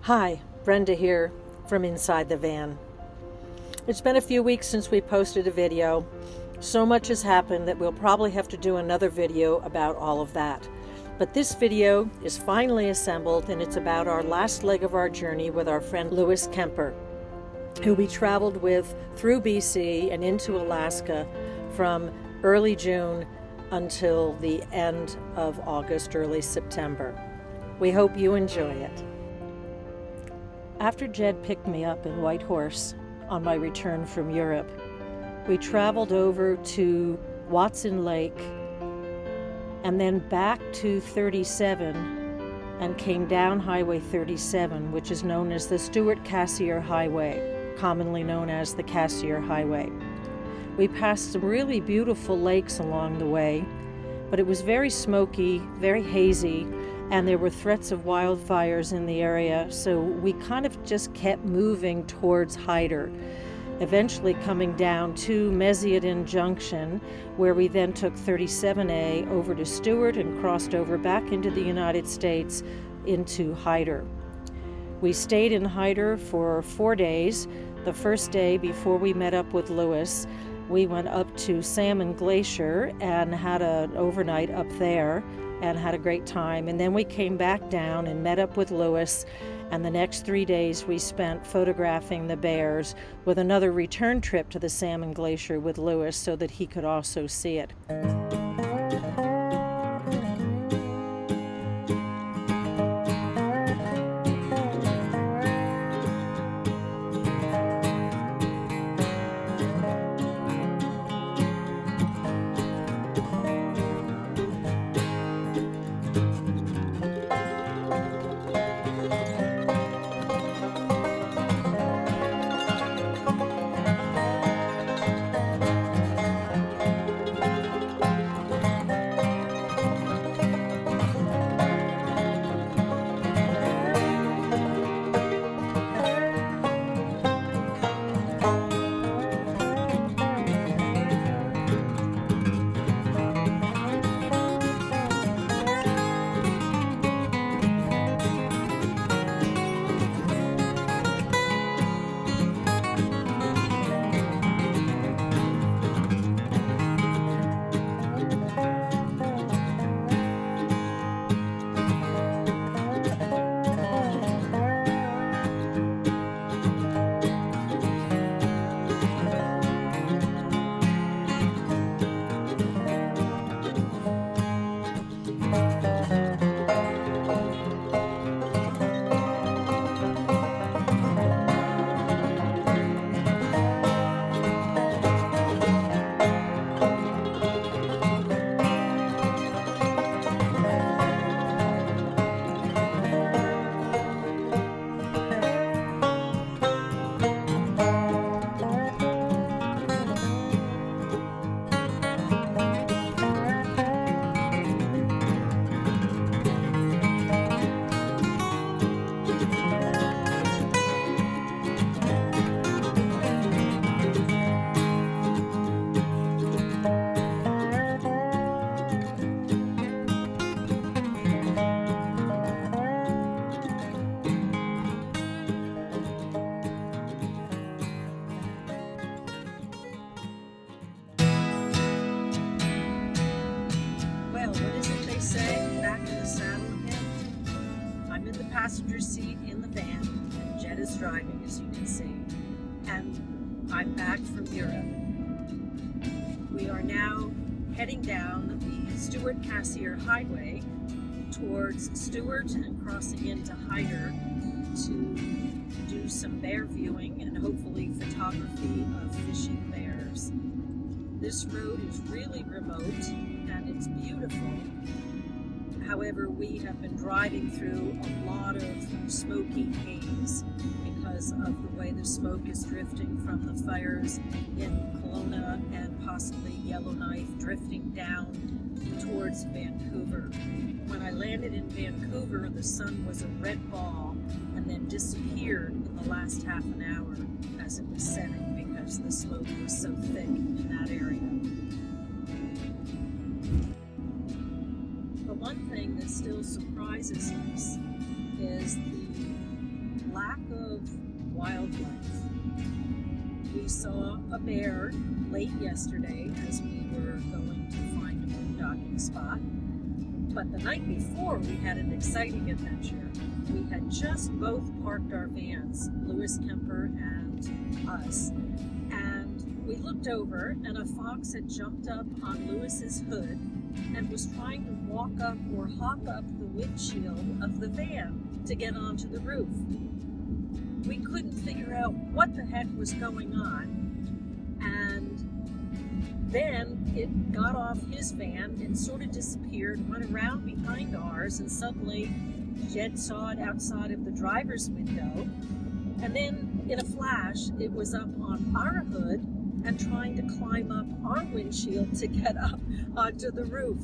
Hi, Brenda here from inside the van. It's been a few weeks since we posted a video. So much has happened that we'll probably have to do another video about all of that. But this video is finally assembled, and it's about our last leg of our journey with our friend Lewis Kemper, who we traveled with through BC and into Alaska from early June until the end of August, early September. We hope you enjoy it. After Jed picked me up in Whitehorse on my return from Europe, we traveled over to Watson Lake and then back to 37 and came down Highway 37, which is known as the Stewart-Cassiar Highway, commonly known as the Cassiar Highway. We passed some really beautiful lakes along the way, but it was very smoky, very hazy, and there were threats of wildfires in the area, so we kind of just kept moving towards Hyder, eventually coming down to Meziadin Junction, where we then took 37A over to Stewart and crossed over back into the United States into Hyder. We stayed in Hyder for 4 days. The first day, before we met up with Lewis, we went up to Salmon Glacier and had an overnight up there and had a great time. And then we came back down and met up with Lewis, and the next 3 days we spent photographing the bears, with another return trip to the Salmon Glacier with Lewis so that he could also see it. Passenger seat in the van, and Jed is driving, as you can see, and I'm back from Europe. We are now heading down the Stewart-Cassiar Highway towards Stewart and crossing into Hyder to do some bear viewing and hopefully photography of fishing bears. This road is really remote and it's beautiful. However, we have been driving through a lot of smoky haze because of the way the smoke is drifting from the fires in Kelowna and possibly Yellowknife drifting down towards Vancouver. When I landed in Vancouver, the sun was a red ball and then disappeared in the last half an hour as it was setting because the smoke was so thick in that area. One thing that still surprises us is the wildlife. We saw a bear late yesterday as we were going to find a boondocking spot. But the night before, we had an exciting adventure. We had just both parked our vans, Lewis Kemper and us, and we looked over and a fox had jumped up on Lewis's hood and was trying to walk up or hop up the windshield of the van to get onto the roof. We couldn't figure out what the heck was going on, and then it got off his van and sort of disappeared, went around behind ours, and suddenly Jed saw it outside of the driver's window, and then in a flash it was up on our hood and trying to climb up our windshield to get up onto the roof.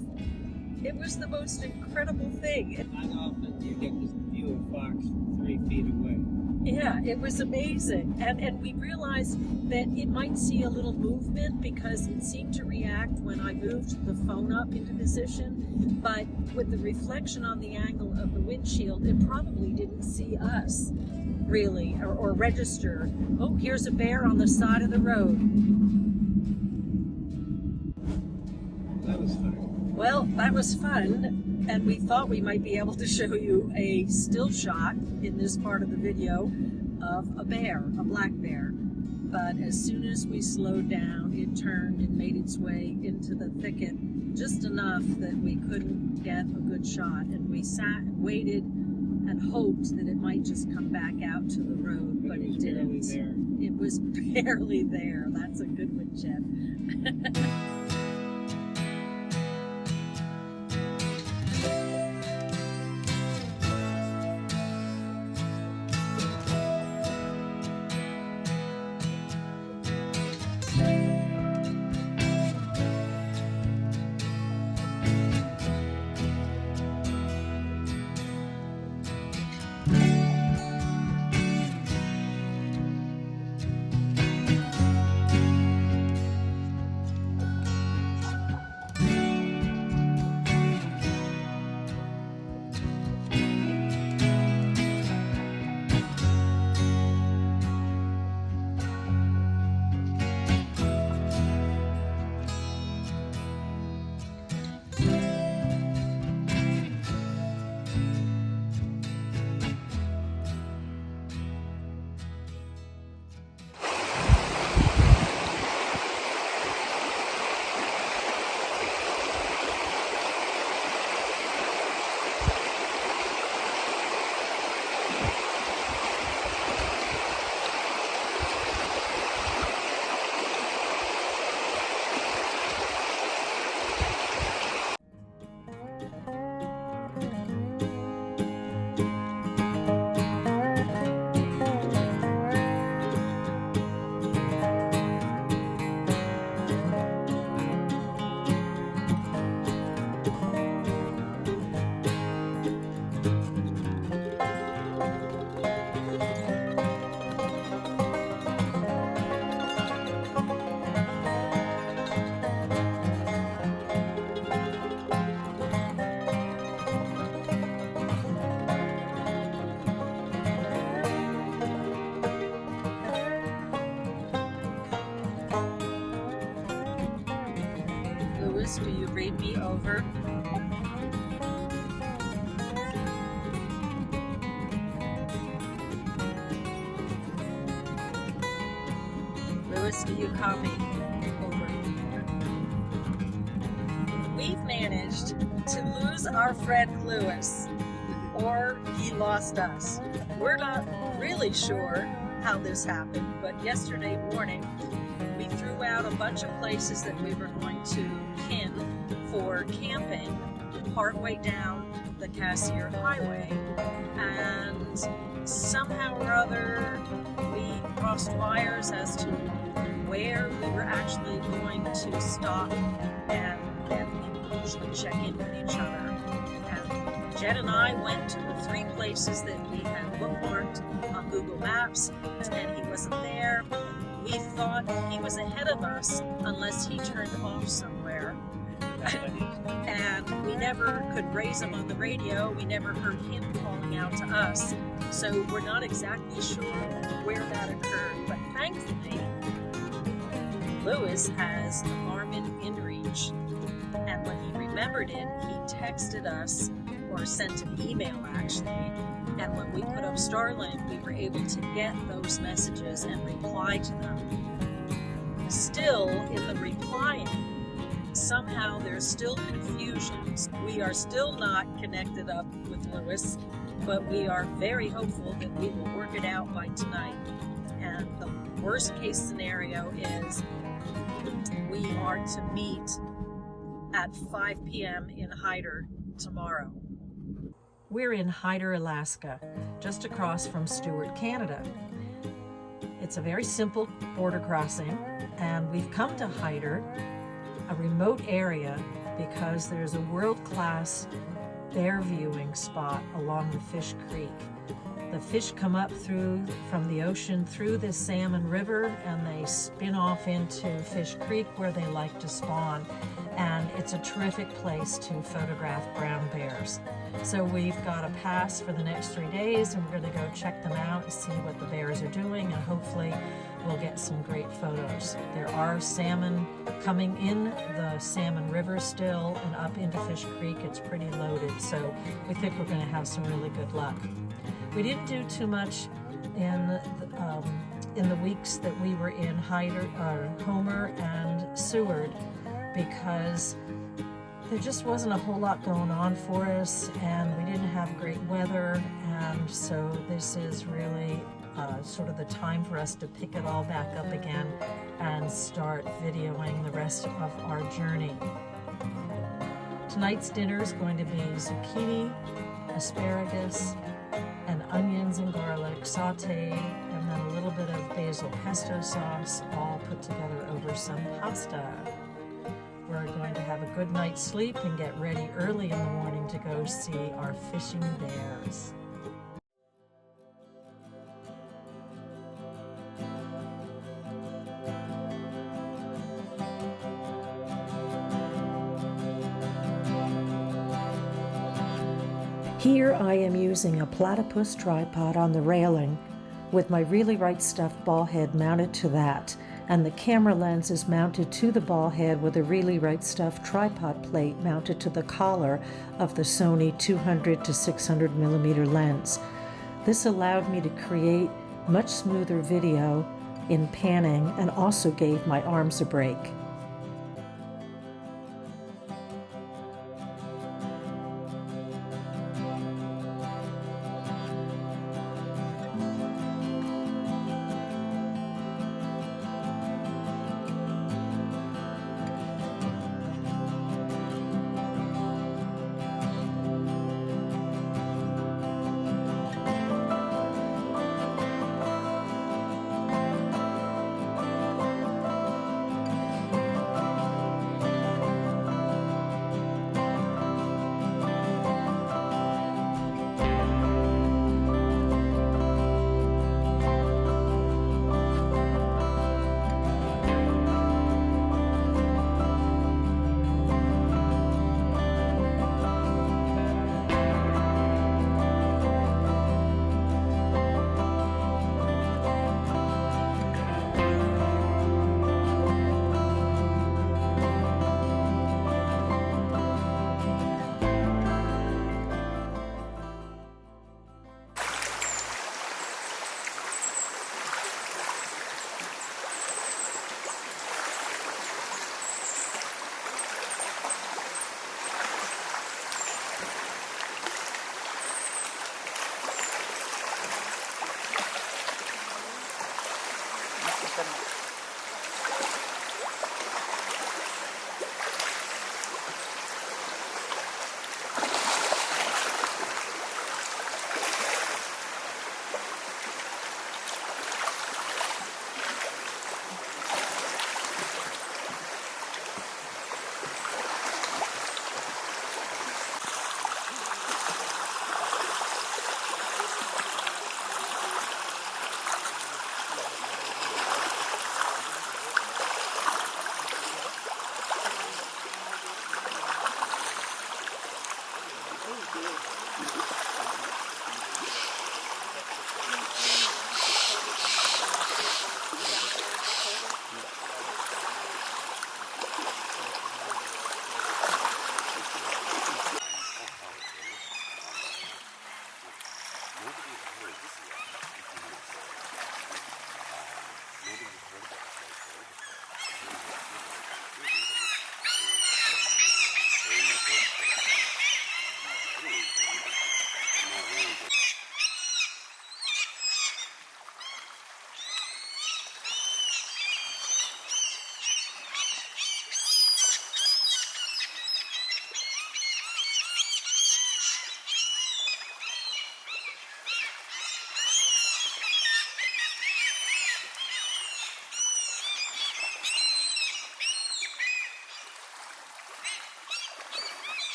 It was the most incredible thing. Not often you get to view a fox 3 feet away. Yeah, it was amazing. And we realized that it might see a little movement because it seemed to react when I moved the phone up into position. But with the reflection on the angle of the windshield, it probably didn't see us, really, or register. Oh, here's a bear on the side of the road. That was fun. Well, that was fun. And we thought we might be able to show you a still shot in this part of the video of a bear, a black bear. But as soon as we slowed down, it turned and made its way into the thicket just enough that we couldn't get a good shot. And we sat and waited and hoped that it might just come back out to the road, but it didn't. It was barely there. That's a good one, Jed. Do you read me over? Lewis, do you copy? Over. We've managed to lose our friend Lewis, or he lost us. We're not really sure how this happened, but yesterday morning we threw out a bunch of places that we were going to pin for camping partway down the Cassiar highway, and somehow or other we crossed wires as to where we were actually going to stop and usually check in with each other. And Jed and I went to the 3 places that we had bookmarked on Google Maps, and he wasn't there. We thought he was ahead of us unless he turned off somewhere. And we never could raise him on the radio. We never heard him calling out to us. So we're not exactly sure where that occurred, but thankfully, Lewis has the Garmin InReach, and when he remembered it, he texted us, or sent an email actually, and when we put up Starlink, we were able to get those messages and reply to them. Still, in the replying, somehow there's still confusion. We are still not connected up with Lewis, but we are very hopeful that we will work it out by tonight. And the worst case scenario is we are to meet at 5 p.m. in Hyder tomorrow. We're in Hyder, Alaska, just across from Stewart, Canada. It's a very simple border crossing, and we've come to Hyder, a remote area, because there's a world-class bear viewing spot along the Fish Creek. The fish come up from the ocean through this salmon river, and they spin off into Fish Creek where they like to spawn. And it's a terrific place to photograph brown bears. So we've got a pass for the next 3 days, and we're going to go check them out and see what the bears are doing, and hopefully we'll get some great photos. There are salmon coming in the Salmon River still, and up into Fish Creek it's pretty loaded, so we think we're going to have some really good luck. We didn't do too much in the weeks that we were in Homer and Seward, because there just wasn't a whole lot going on for us, and we didn't have great weather, and so this is really sort of the time for us to pick it all back up again and start videoing the rest of our journey. Tonight's dinner is going to be zucchini, asparagus, and onions and garlic sauteed, and then a little bit of basil pesto sauce, all put together over some pasta. We're going to have a good night's sleep and get ready early in the morning to go see our fishing bears. Here I am using a platypus tripod on the railing with my Really Right Stuff ball head mounted to that, and the camera lens is mounted to the ball head with a Really Right Stuff tripod plate mounted to the collar of the Sony 200 to 600 millimeter lens. This allowed me to create much smoother video in panning and also gave my arms a break.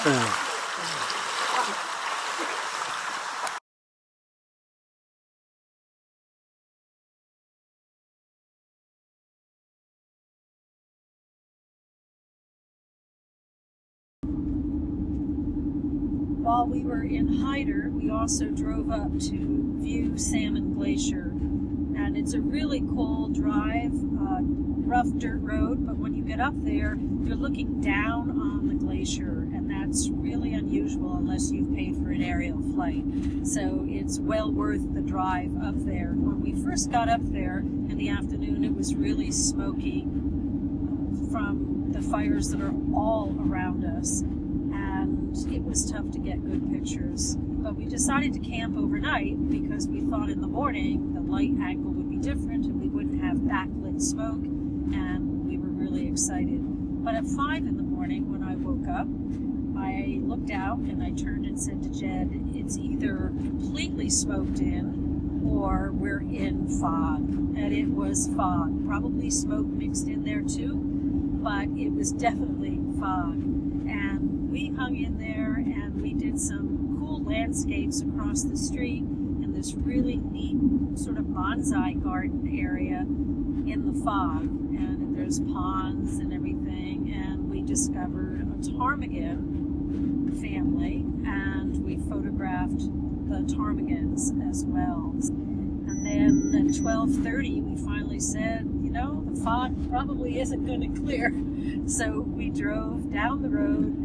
While we were in Hyder, we also drove up to view Salmon Glacier. And it's a really cool drive, rough dirt road, but when you get up there, you're looking down on the glacier, and that's really unusual unless you've paid for an aerial flight. So it's well worth the drive up there. When we first got up there in the afternoon, it was really smoky from the fires that are all around us, and it was tough to get good pictures. But we decided to camp overnight because we thought in the morning the light angle would be different and we wouldn't have backlit smoke, and we were really excited. But at 5 in the morning when I woke up, I looked out and I turned and said to Jed, it's either completely smoked in or we're in fog. And it was fog, probably smoke mixed in there too, but it was definitely fog. And we hung in there and we did some cool landscapes across the street in this really neat sort of bonsai garden area in the fog. And there's ponds and everything. And we discovered a ptarmigan family, and we photographed the ptarmigans as well. And then at 12:30, we finally said, you know, the fog probably isn't going to clear. So we drove down the road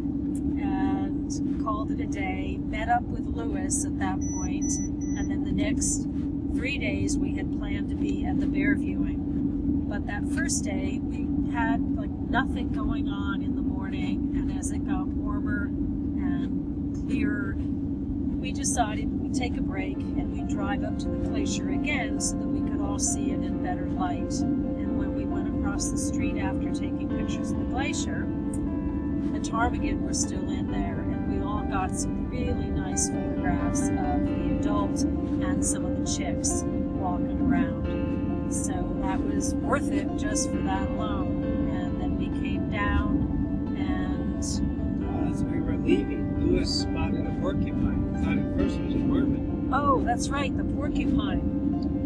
and called it a day, met up with Lewis at that point, and then the next 3 days we had planned to be at the bear viewing. But that first day, we had like nothing going on in the morning, and as it got warmer and clearer, we decided we'd take a break and we'd drive up to the glacier again so that we could all see it in better light. And when we went across the street after taking pictures of the glacier, the ptarmigan were still in there, and we all got some really nice photographs of the adult and some of the chicks walking around. So that was worth it just for that alone. And then we came down, and as we were leaving, Lewis spotted a porcupine. I thought at first it was a merman. oh, that's right, the porcupine.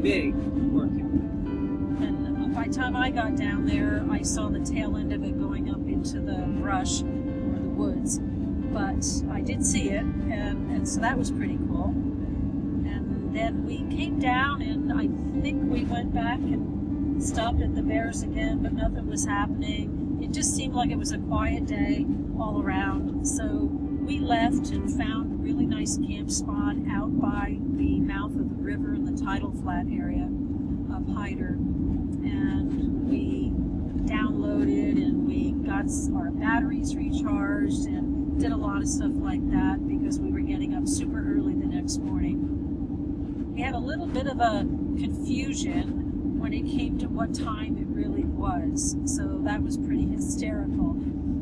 Big porcupine. And by the time I got down there, I saw the tail end of it going up into the brush or the woods. But I did see it, and so that was pretty cool. And then we came down, and I think we went back and stopped at the bears again, but nothing was happening. It just seemed like it was a quiet day all around. So we left and found a really nice camp spot out by the mouth of the river in the tidal flat area of Hyder. And we downloaded and we got our batteries recharged and did a lot of stuff like that because we were getting up super early the next morning. We had a little bit of a confusion when it came to what time it really was, so that was pretty hysterical.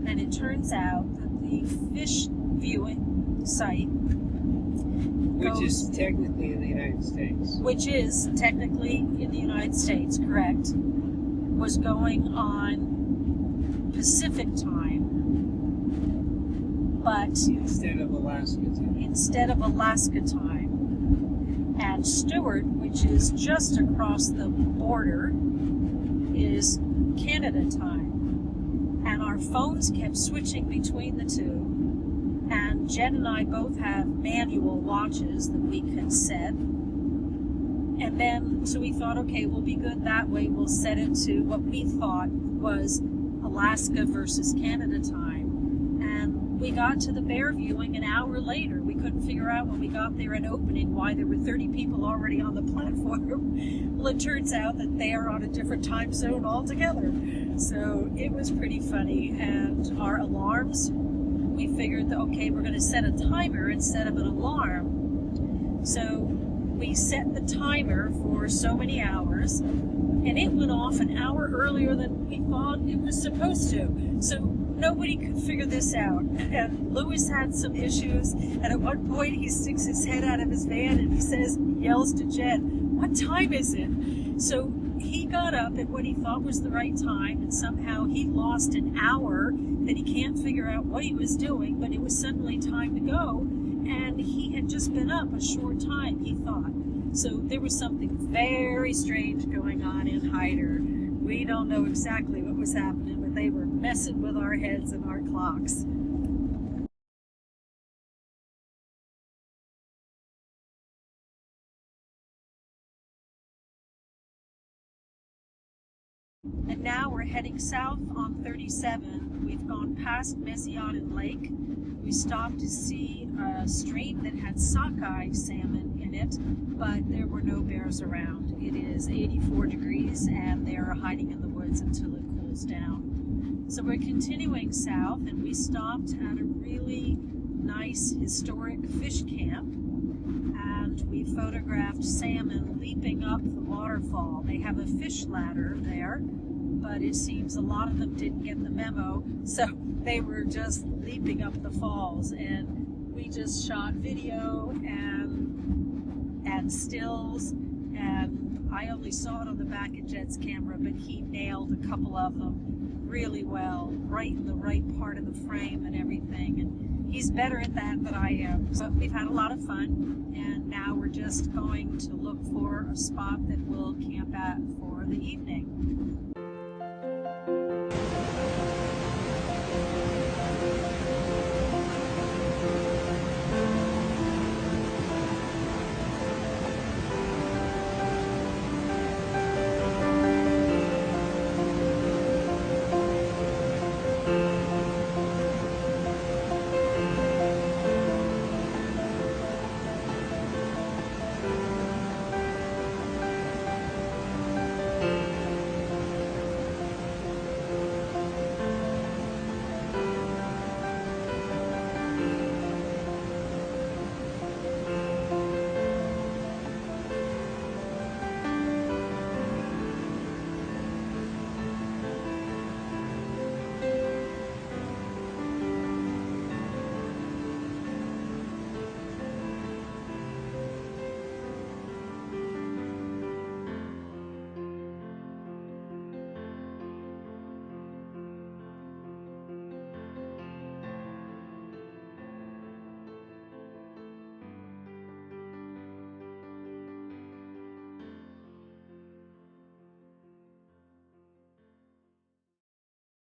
And it turns out that the fish viewing site, Which is technically in the United States. which is technically in the United States, correct, was going on Pacific time, but Instead of Alaska time. And Stewart, which is just across the border, is Canada time. And our phones kept switching between the two. And Jen and I both have manual watches that we can set. And then, so we thought, okay, we'll be good that way. We'll set it to what we thought was Alaska versus Canada time. And we got to the bear viewing an hour later. We couldn't figure out when we got there at opening why there were 30 people already on the platform. Well, it turns out that they are on a different time zone altogether. So it was pretty funny. And our alarms, we figured that, okay, we're going to set a timer instead of an alarm. So we set the timer for so many hours, and it went off an hour earlier than we thought it was supposed to. So nobody could figure this out. And Lewis had some issues, and at one point he sticks his head out of his van and he yells to Jen, "What time is it?" So he got up at what he thought was the right time, and somehow he lost an hour that he can't figure out what he was doing, but it was suddenly time to go, and he had just been up a short time, he thought. So there was something very strange going on in Hyder. We don't know exactly what was happening, but they were messing with our heads and our clocks. And now we're heading south on 37. We've gone past Mesiaden Lake. We stopped to see a stream that had sockeye salmon in it, but there were no bears around. It is 84 degrees and they're hiding in the woods until it cools down. So we're continuing south, and we stopped at a really nice historic fish camp, and we photographed salmon leaping up the waterfall. They have a fish ladder there, but it seems a lot of them didn't get the memo, so they were just leaping up the falls, and we just shot video and stills, and I only saw it on the back of Jed's camera, but he nailed a couple of them really well, right in the right part of the frame and everything, and he's better at that than I am. So we've had a lot of fun, and now we're just going to look for a spot that we'll camp at for the evening.